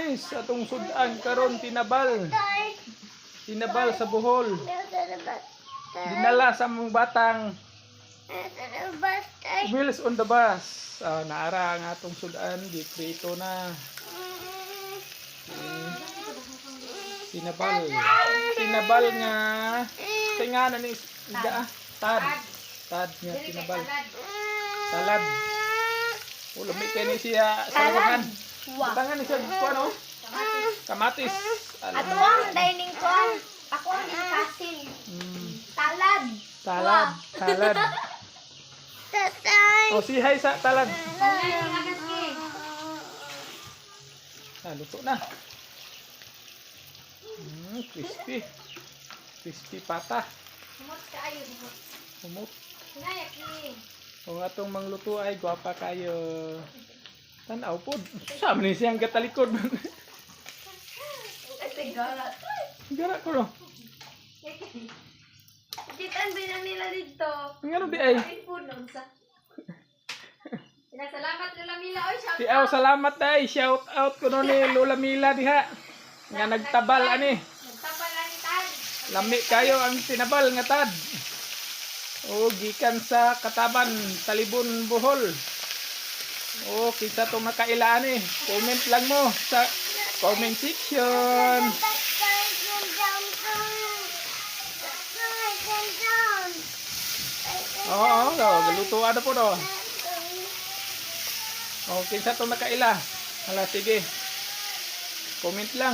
guys, atong sudan karon tinabal. Tinabal sa Bohol. Dinala sa mong batang. Wheels on the bus. Naara ang atong sudan, giprito na. Tinabal. Tinabal nga. Kaya nga ni isda. Tad nga tinabal. Salad. Lumi kayo ni siya sa lawangan. Butangan ni siya ko ano? Kamatis. Ato ang dining ko. Ako ang kasin. Salad. Salad. Salad. O si hi sa salad. Luto na. Crispy. Crispy pata. Humot ka ayo. Humot. Nayak ni. Kung atong mangluto ay gwapa kayo. Tanaw po. Saan ni siyang katalikod? Gara. Gara ko no. Kitaan ba na nila dito? Ngano di ay? Salamat Lola Mila. Oy, shout Si Aw, salamat ay. Shout out ko no ni Lola Mila diha. Nga nagtabal ani. Nagtabal ani Tad. Lami kayo ang tinabal nga tad. O gikan sa Kataban, Talibon, Bohol. O kita tong nakailaan eh. Comment lang mo sa comment section. Oo, galutuan na po do. O kita tong nakaila. Hala sige. Comment lang.